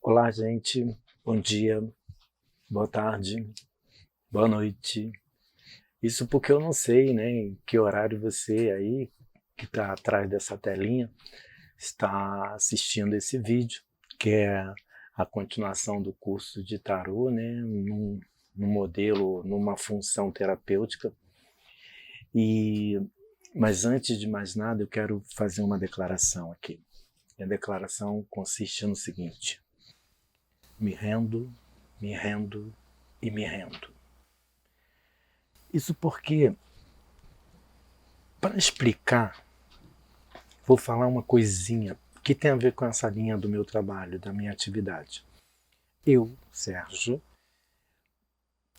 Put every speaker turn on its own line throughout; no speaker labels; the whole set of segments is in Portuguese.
Olá, gente. Bom dia, boa tarde, boa noite. Isso porque eu não sei, né, em que horário você aí, que está atrás dessa telinha, está assistindo esse vídeo, que é a continuação do curso de tarô, né, num modelo, numa função terapêutica. Mas antes de mais nada, eu quero fazer uma declaração aqui. E a declaração consiste no seguinte: me rendo, me rendo e me rendo. Isso porque, para explicar, vou falar uma coisinha que tem a ver com essa linha do meu trabalho, da minha atividade. Eu, Sérgio,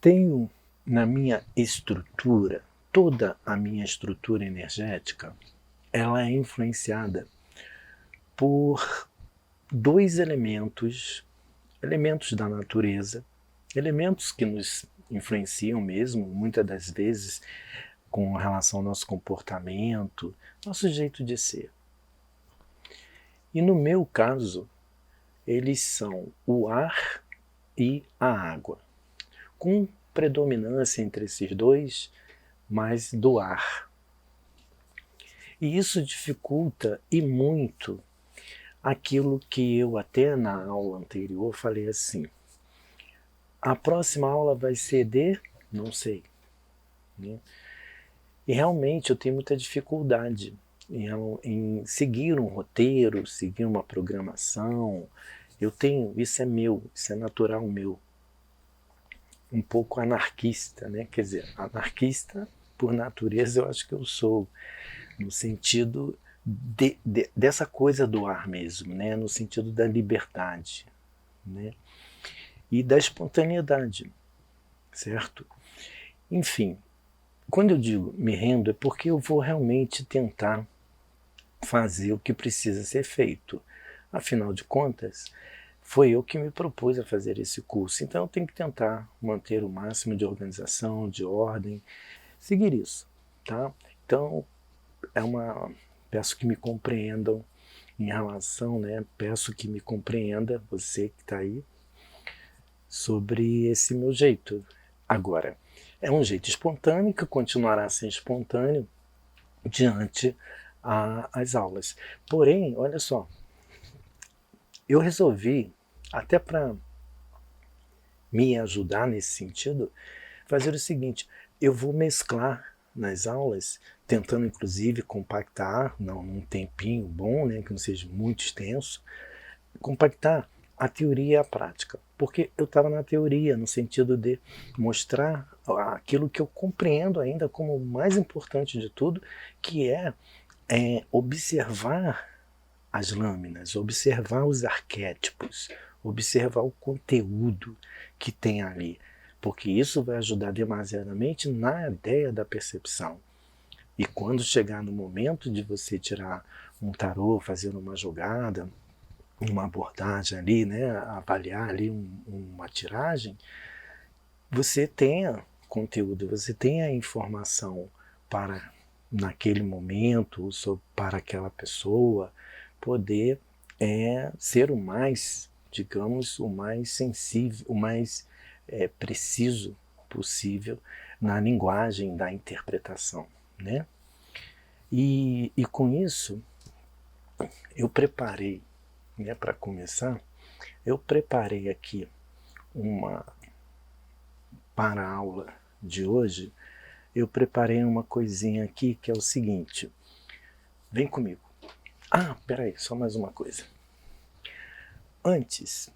tenho na minha estrutura, toda a minha estrutura energética, ela é influenciada por dois elementos, elementos da natureza, elementos que nos influenciam mesmo, muitas das vezes, com relação ao nosso comportamento, nosso jeito de ser. E no meu caso, eles são o ar e a água, com predominância entre esses dois, mais do ar. E isso dificulta e muito aquilo que eu até na aula anterior falei assim: a próxima aula vai ser de não sei, né? E realmente eu tenho muita dificuldade em seguir um roteiro, seguir uma programação. Eu tenho, isso é meu, isso é natural meu. Um pouco anarquista, né? Quer dizer, anarquista por natureza eu acho que eu sou, no sentido dessa coisa do ar mesmo, né? No sentido da liberdade, né? E da espontaneidade, certo? Enfim, quando eu digo me rendo é porque eu vou realmente tentar fazer o que precisa ser feito. Afinal de contas, foi eu que me propus a fazer esse curso, então eu tenho que tentar manter o máximo de organização, de ordem, seguir isso, tá? Então, peço que me compreendam em relação, né? Peço que me compreenda, você que está aí, sobre esse meu jeito. Agora, é um jeito espontâneo que continuará sendo espontâneo diante as aulas. Porém, olha só, eu resolvi, até para me ajudar nesse sentido, fazer o seguinte: eu vou mesclar nas aulas, tentando inclusive compactar, não num tempinho bom, né, que não seja muito extenso, compactar a teoria e a prática. Porque eu estava na teoria, no sentido de mostrar aquilo que eu compreendo ainda como o mais importante de tudo, que é observar as lâminas, observar os arquétipos, observar o conteúdo que tem ali, porque isso vai ajudar demasiadamente na ideia da percepção. E quando chegar no momento de você tirar um tarô, fazendo uma jogada, uma abordagem ali, né, avaliar ali uma tiragem, você tenha conteúdo, você tenha informação para naquele momento, para aquela pessoa, poder ser o mais, digamos, o mais sensível, o mais preciso possível na linguagem da interpretação, né? E com isso, eu preparei, né, para começar, eu preparei aqui uma para a aula de hoje, eu preparei uma coisinha aqui que é o seguinte. Vem comigo. Ah, peraí, só mais uma coisa. Antes,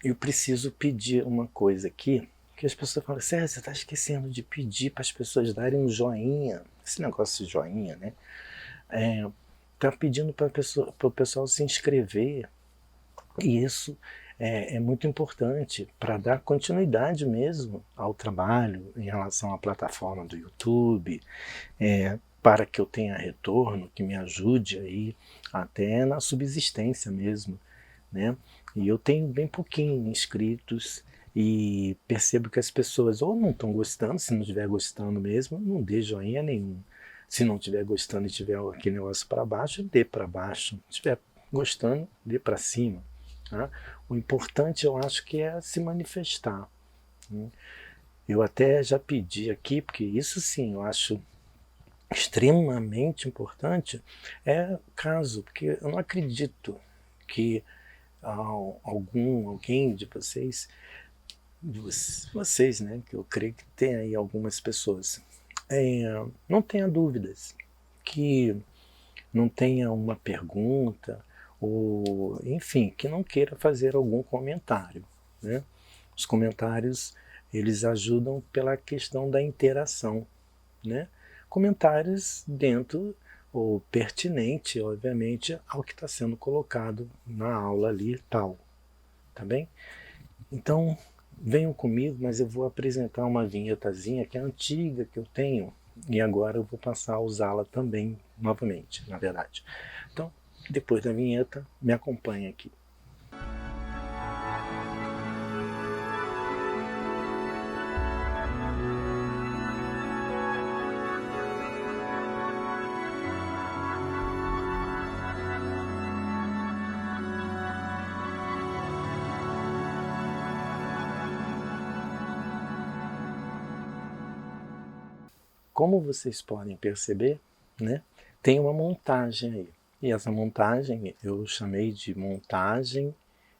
eu preciso pedir uma coisa aqui, que as pessoas falam: Sérgio, você está esquecendo de pedir para as pessoas darem um joinha. Esse negócio de joinha, né? Tá pedindo para o pessoal se inscrever. E isso é muito importante para dar continuidade mesmo ao trabalho em relação à plataforma do YouTube, para que eu tenha retorno, que me ajude aí até na subsistência mesmo, né? E eu tenho bem pouquinho inscritos e percebo que as pessoas ou não estão gostando, se não estiver gostando mesmo, não dê joinha nenhum. Se não estiver gostando e tiver aquele negócio para baixo, dê para baixo. Se estiver gostando, dê para cima. Tá? O importante, eu acho, que é se manifestar. Né? Eu até já pedi aqui, porque isso sim eu acho extremamente importante, é caso, porque eu não acredito que alguém de vocês, né, que eu creio que tem aí algumas pessoas, não tenha dúvidas, que não tenha uma pergunta, ou enfim, que não queira fazer algum comentário. Né? Os comentários, eles ajudam pela questão da interação. Né? Comentários dentro, ou pertinente, obviamente, ao que está sendo colocado na aula ali e tal. Tá bem? Então, venham comigo, mas eu vou apresentar uma vinhetazinha que é antiga, que eu tenho, e agora eu vou passar a usá-la também, novamente, na verdade. Então, depois da vinheta, me acompanhe aqui. Como vocês podem perceber, né, tem uma montagem aí. E essa montagem eu chamei de montagem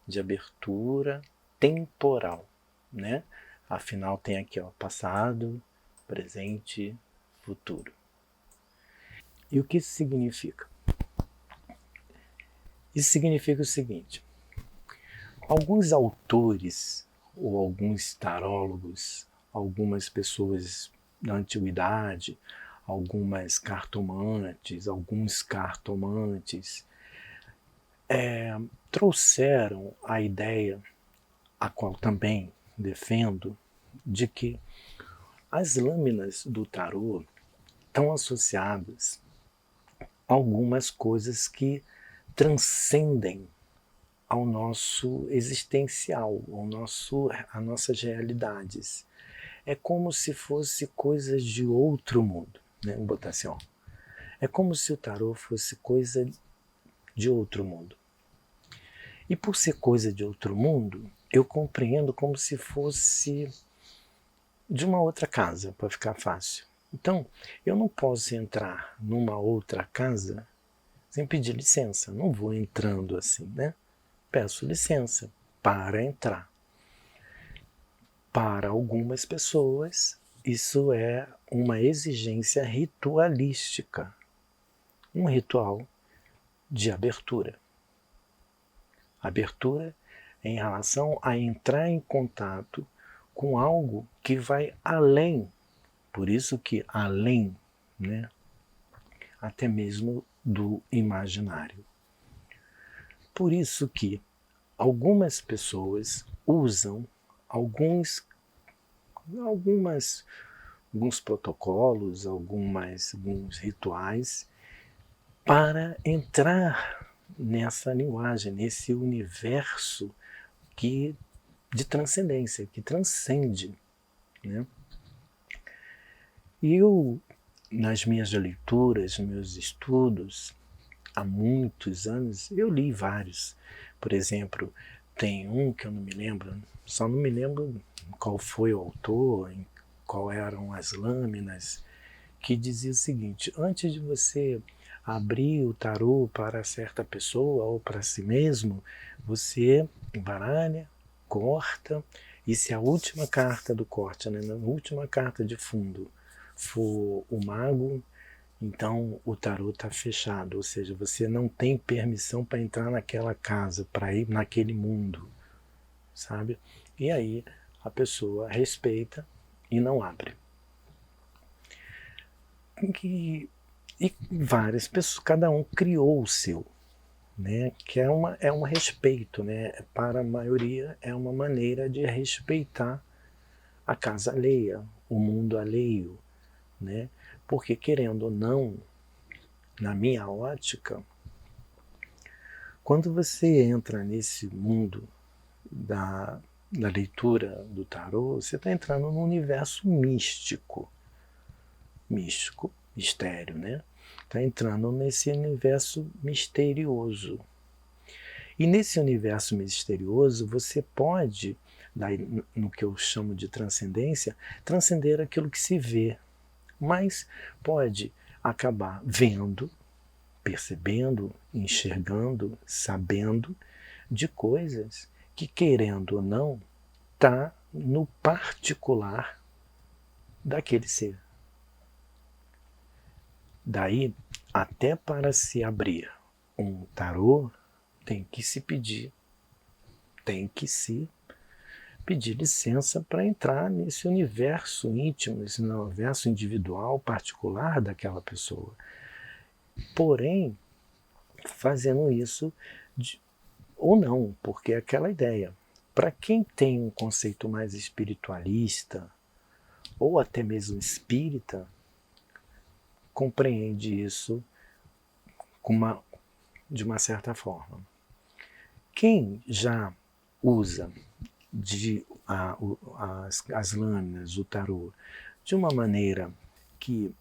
de abertura temporal. Né? Afinal, tem aqui ó, passado, presente, futuro. E o que isso significa? Isso significa o seguinte: alguns autores ou alguns tarólogos, algumas pessoas da antiguidade, algumas cartomantes, alguns cartomantes, trouxeram a ideia, a qual também defendo, de que as lâminas do tarô estão associadas a algumas coisas que transcendem ao nosso existencial, a nossas realidades. É como se fosse coisas de outro mundo. Né? Vamos botar assim, ó. É como se o tarô fosse coisa de outro mundo. E por ser coisa de outro mundo, eu compreendo como se fosse de uma outra casa, para ficar fácil. Então, eu não posso entrar numa outra casa sem pedir licença. Não vou entrando assim, né? Peço licença para entrar. Para algumas pessoas, isso é uma exigência ritualística, um ritual de abertura. Abertura em relação a entrar em contato com algo que vai além, por isso que além, né, até mesmo do imaginário. Por isso que algumas pessoas usam alguns protocolos, alguns rituais para entrar nessa linguagem, nesse universo de transcendência, que transcende. Né? E eu, nas minhas leituras, meus estudos, há muitos anos, eu li vários. Por exemplo, tem um que eu não me lembro, só não me lembro qual foi o autor, qual eram as lâminas, que dizia o seguinte: antes de você abrir o tarô para certa pessoa ou para si mesmo, você embaralha, corta, e se a última carta do corte, né, na última carta de fundo, for o mago, então o tarô está fechado, ou seja, você não tem permissão para entrar naquela casa, para ir naquele mundo, sabe? E aí a pessoa respeita e não abre. E várias pessoas, cada um criou o seu, né? Que é um respeito, né? Para a maioria é uma maneira de respeitar a casa alheia, o mundo alheio, né? Porque querendo ou não, na minha ótica, quando você entra nesse mundo da leitura do tarô, você está entrando num universo místico, mistério, né? Está entrando nesse universo misterioso. E nesse universo misterioso, você pode, no que eu chamo de transcendência, transcender aquilo que se vê, mas pode acabar vendo, percebendo, enxergando, sabendo de coisas que, querendo ou não, está no particular daquele ser. Daí, até para se abrir um tarô, tem que se pedir licença para entrar nesse universo íntimo, nesse universo individual, particular daquela pessoa. Porém, fazendo isso ou não, porque é aquela ideia. Para quem tem um conceito mais espiritualista, ou até mesmo espírita, compreende isso de uma certa forma. Quem já usa as lâminas, o tarô, de uma maneira que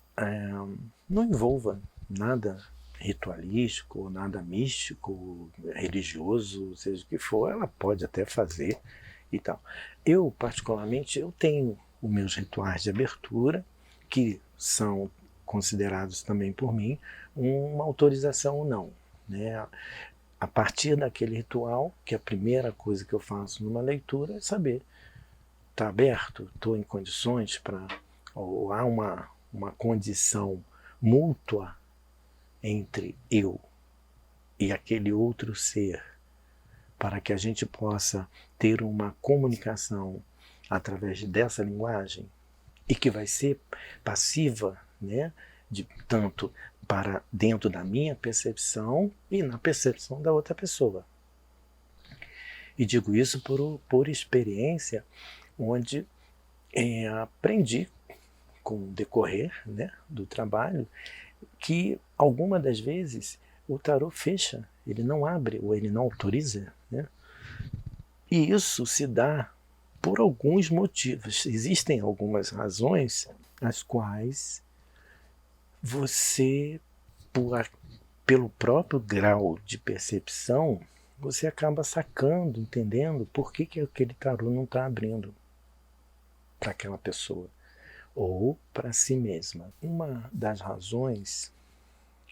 não envolva nada ritualístico, nada místico, religioso, seja o que for, ela pode até fazer e tal. Eu, particularmente, eu tenho os meus rituais de abertura, que são considerados também por mim uma autorização ou não, né? A partir daquele ritual, que a primeira coisa que eu faço numa leitura é saber, está aberto? Estou em condições para... ou há uma condição mútua entre eu e aquele outro ser, para que a gente possa ter uma comunicação através dessa linguagem, e que vai ser passiva, né, de tanto para dentro da minha percepção e na percepção da outra pessoa. E digo isso por experiência, onde aprendi com o decorrer, né, do trabalho, que algumas das vezes o tarô fecha, ele não abre ou ele não autoriza, né? E isso se dá por alguns motivos. Existem algumas razões as quais você, pelo próprio grau de percepção, você acaba sacando, entendendo por que aquele tarô não está abrindo para aquela pessoa ou para si mesma. Uma das razões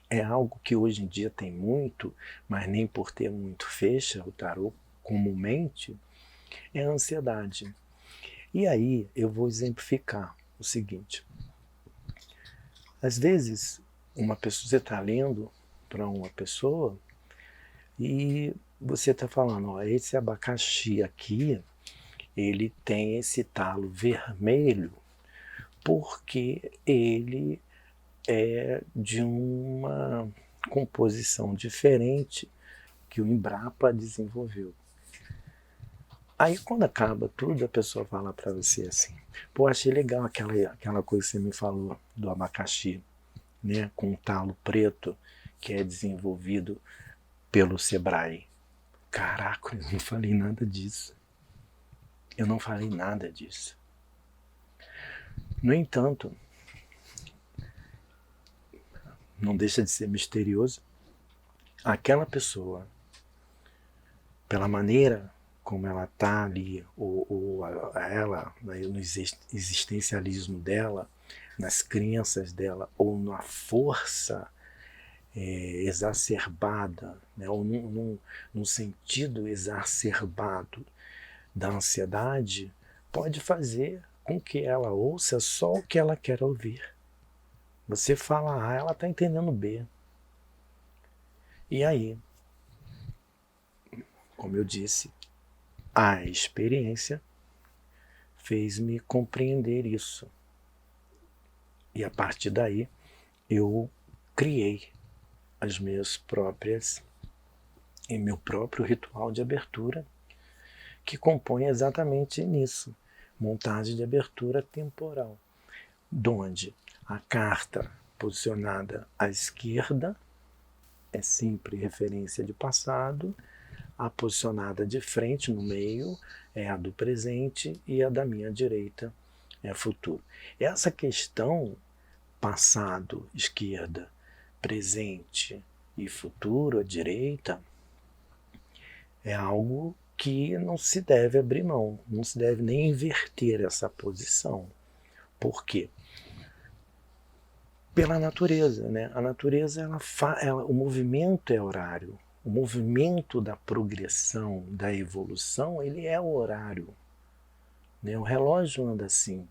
é algo que hoje em dia tem muito, mas nem por ter muito fecha o tarô comumente, é a ansiedade. E aí eu vou exemplificar o seguinte. Às vezes, você está lendo para uma pessoa e você está falando, ó, esse abacaxi aqui, ele tem esse talo vermelho porque ele é de uma composição diferente que o Embrapa desenvolveu. Aí quando acaba tudo, a pessoa fala para você assim, pô, achei legal aquela coisa que você me falou do abacaxi, né, com o talo preto, que é desenvolvido pelo Sebrae. Caraca, eu não falei nada disso. Eu não falei nada disso. No entanto, não deixa de ser misterioso, aquela pessoa, pela maneira como ela está ali, ou ela, né, no existencialismo dela, nas crenças dela, ou na força exacerbada, né, ou num sentido exacerbado da ansiedade, pode fazer com que ela ouça só o que ela quer ouvir. Você fala A, ela está entendendo B. E aí, como eu disse, a experiência fez-me compreender isso. E a partir daí, eu criei as minhas próprias e meu próprio ritual de abertura, que compõe exatamente nisso, montagem de abertura temporal, onde a carta posicionada à esquerda é sempre referência de passado, a posicionada de frente, no meio, é a do presente e a da minha direita é futuro. Essa questão passado, esquerda, presente e futuro, à direita, É algo que não se deve abrir mão, não se deve nem inverter essa posição. Por quê? Pela natureza, né? A natureza, o movimento é horário. O movimento da progressão, da evolução, ele é o horário. Né? O relógio anda assim.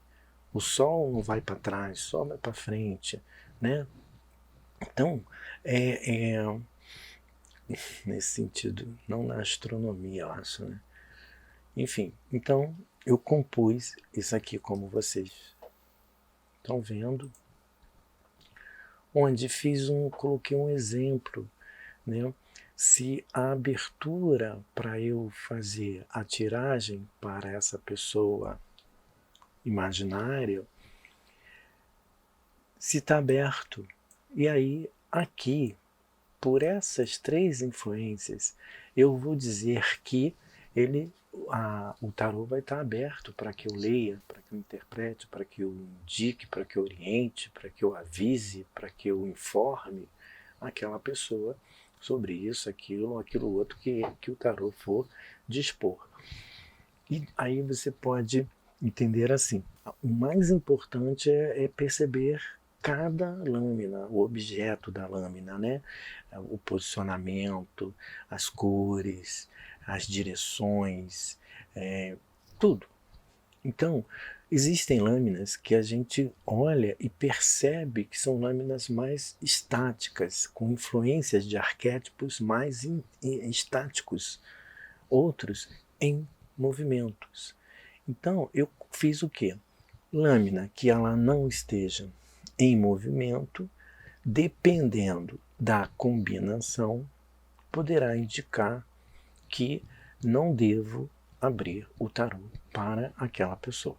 O sol não vai para trás, o sol vai para frente. Né? Então, nesse sentido, não na astronomia, eu acho. Né? Enfim, então eu compus isso aqui, como vocês estão vendo, onde coloquei um exemplo, né? Se a abertura para eu fazer a tiragem para essa pessoa imaginária, se está aberto. E aí, aqui, por essas três influências, eu vou dizer que o tarô vai estar aberto para que eu leia, para que eu interprete, para que eu indique, para que eu oriente, para que eu avise, para que eu informe aquela pessoa sobre isso, aquilo outro que o tarô for dispor. E aí você pode entender assim, o mais importante é perceber cada lâmina, o objeto da lâmina, né? O posicionamento, as cores, as direções, tudo. Então, existem lâminas que a gente olha e percebe que são lâminas mais estáticas, com influências de arquétipos mais estáticos, outros em movimentos. Então, eu fiz o quê? Lâmina que ela não esteja em movimento, dependendo da combinação, poderá indicar que não devo abrir o tarô para aquela pessoa.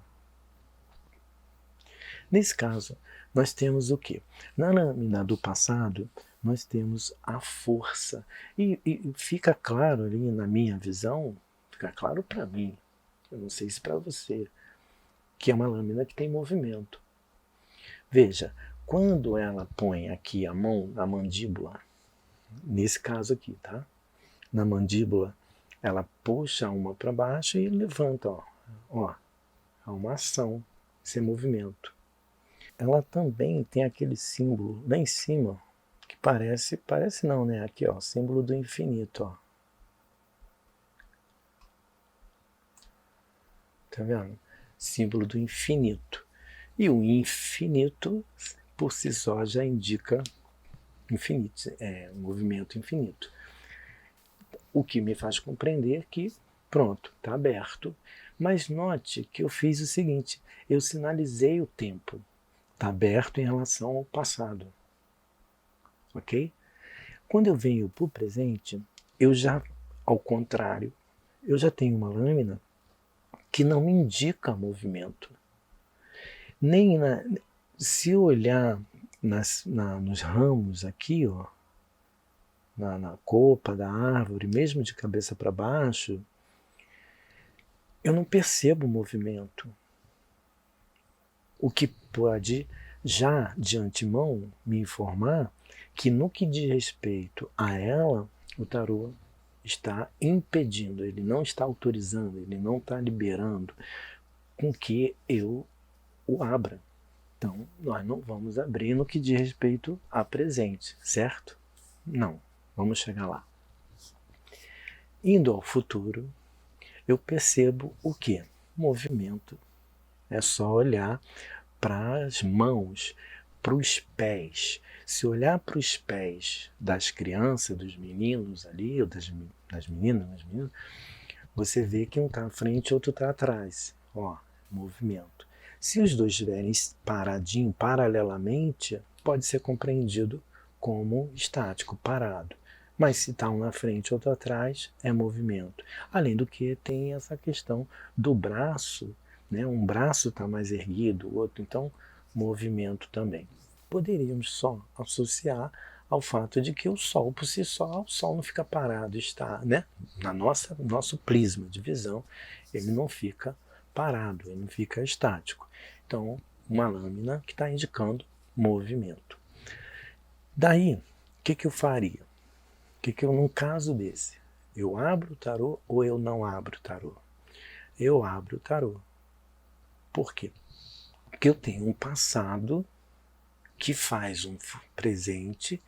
Nesse caso, nós temos o quê? Na lâmina do passado, nós temos a força. E fica claro ali na minha visão, fica claro para mim, eu não sei se para você, que é uma lâmina que tem movimento. Veja, quando ela põe aqui a mão na mandíbula, nesse caso aqui, tá? Na mandíbula, ela puxa uma para baixo e levanta, ó. Há uma ação, esse movimento. Ela também tem aquele símbolo lá em cima, que parece não, né? Aqui, ó, símbolo do infinito, ó. Tá vendo? Símbolo do infinito. E o infinito, por si só, já indica infinito, movimento infinito. O que me faz compreender que, pronto, está aberto. Mas note que eu fiz o seguinte, eu sinalizei o tempo. Está aberto em relação ao passado. Ok? Quando eu venho para o presente, eu já, ao contrário, eu já tenho uma lâmina que não me indica movimento. Se eu olhar nos ramos aqui, ó, na copa da árvore, mesmo de cabeça para baixo, eu não percebo movimento. O que pode, já de antemão, me informar que no que diz respeito a ela, o tarô está impedindo, ele não está autorizando, ele não está liberando com que eu o abra. Então, nós não vamos abrir no que diz respeito a presente, certo? Não, vamos chegar lá. Indo ao futuro, eu percebo o quê? Movimento. É só olhar para as mãos, para os pés. Se olhar para os pés das crianças, dos meninos ali, ou das meninas, você vê que um está à frente e outro está atrás. Ó, movimento. Se os dois estiverem paradinho, paralelamente, pode ser compreendido como estático, parado. Mas se está um na frente e outro atrás, é movimento. Além do que tem essa questão do braço, né? Um braço está mais erguido, o outro, então, movimento também. Poderíamos só associar ao fato de que o Sol, por si só, o Sol não fica parado, está, né? Nosso prisma de visão, ele não fica parado, ele não fica estático. Então, uma lâmina que está indicando movimento. Daí, o que eu faria? Num caso desse, Eu abro o tarô ou eu não abro o tarô? Eu abro o tarô. Por quê? Porque eu tenho um passado que faz um presente,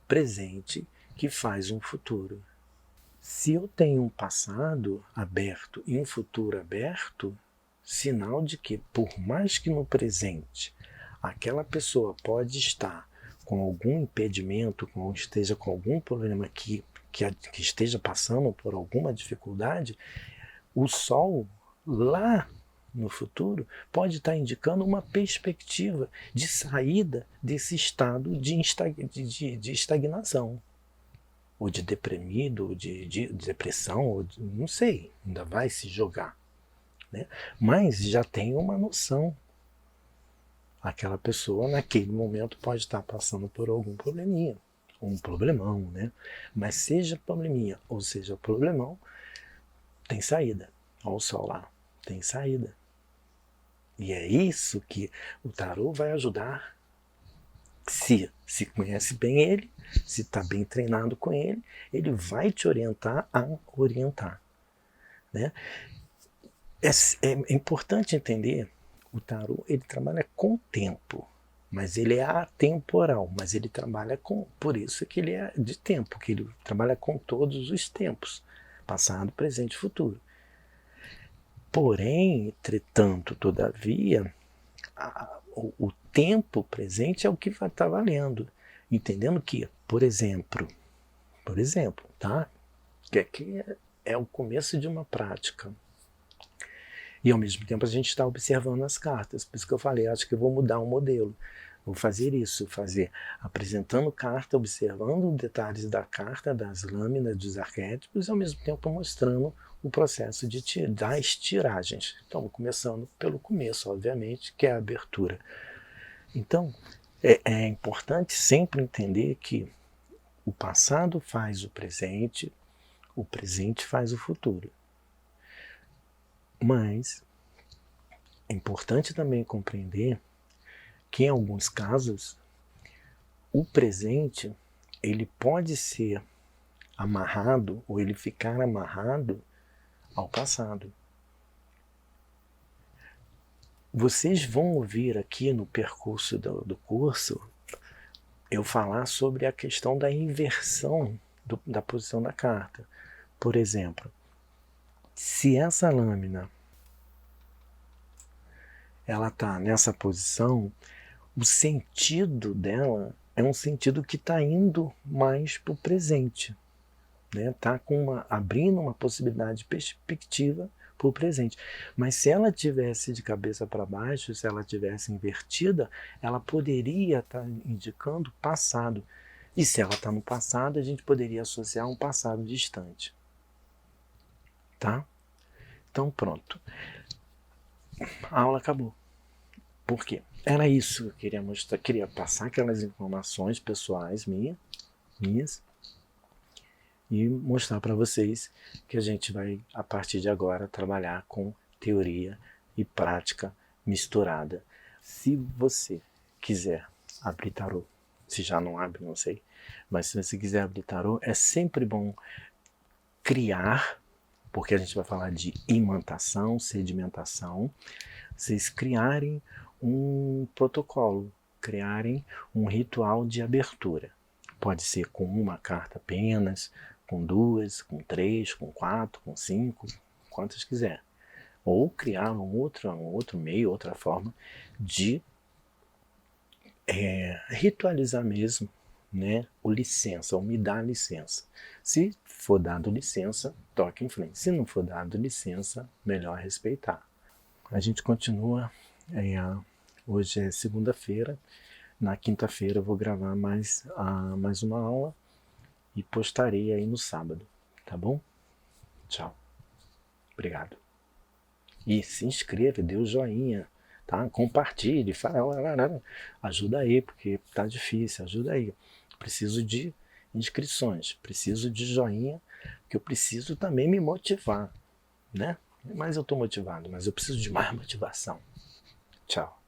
presente que faz um futuro. Se eu tenho um passado aberto e um futuro aberto, sinal de que, por mais que no presente aquela pessoa pode estar com algum impedimento, esteja com algum problema que esteja passando por alguma dificuldade, o Sol lá no futuro pode estar indicando uma perspectiva de saída desse estado de estagnação, ou de deprimido, ou de depressão, ou não sei, ainda vai se jogar, né? Mas já tem uma noção. Aquela pessoa naquele momento pode estar passando por algum probleminha, um problemão, né? Mas seja probleminha ou seja problemão, tem saída. Olha o Sol lá, tem saída. E é isso que o tarô vai ajudar. Se conhece bem ele, se está bem treinado com ele, ele vai te orientar a orientar, né? É importante entender, o tarô ele trabalha com tempo, mas ele é atemporal, mas ele trabalha com, por isso que ele é de tempo, que ele trabalha com todos os tempos, passado, presente e futuro. Porém, entretanto, todavia, o tempo presente é o que vai estar valendo, entendendo que, por exemplo, tá? Que aqui é o começo de uma prática. E ao mesmo tempo a gente está observando as cartas. Por isso que eu falei, acho que eu vou mudar o modelo. Vou fazer isso, apresentando carta, observando detalhes da carta, das lâminas, dos arquétipos, e ao mesmo tempo mostrando o processo das tiragens. Então, começando pelo começo, obviamente, que é a abertura. Então, é importante sempre entender que o passado faz o presente faz o futuro. Mas é importante também compreender que em alguns casos o presente ele pode ser amarrado ou ele ficar amarrado ao passado. Vocês vão ouvir aqui no percurso do curso eu falar sobre a questão da inversão da posição da carta. Por exemplo, se essa lâmina ela está nessa posição, o sentido dela é um sentido que está indo mais para o presente, né? Está abrindo uma possibilidade de perspectiva para o presente. Mas se ela tivesse de cabeça para baixo, se ela tivesse invertida, ela poderia estar indicando passado. E se ela está no passado, a gente poderia associar um passado distante. Tá? Então pronto. A aula acabou. Por quê? Era isso que eu queria mostrar. Queria passar aquelas informações pessoais minhas e mostrar para vocês que a gente vai, a partir de agora, trabalhar com teoria e prática misturada. Se você quiser abrir tarô, se já não abre, não sei, mas se você quiser abrir tarô, é sempre bom criar, porque a gente vai falar de imantação, sedimentação, vocês criarem um protocolo, criarem um ritual de abertura. Pode ser com uma carta apenas, com duas, com três, com quatro, com cinco, quantas quiser. Ou criar um outro meio, outra forma de ritualizar mesmo, né? O licença, ou me dá licença. Se for dado licença, toque em frente. Se não for dado licença, melhor respeitar. A gente continua, hoje é segunda-feira, na quinta-feira eu vou gravar mais uma aula e postarei aí no sábado, tá bom? Tchau. Obrigado. E se inscreva, dê o joinha, tá? Compartilhe, ajuda aí, porque tá difícil, ajuda aí. Preciso de inscrições, preciso de joinha, que eu preciso também me motivar, né? Mas eu estou motivado, mas eu preciso de mais motivação. Tchau.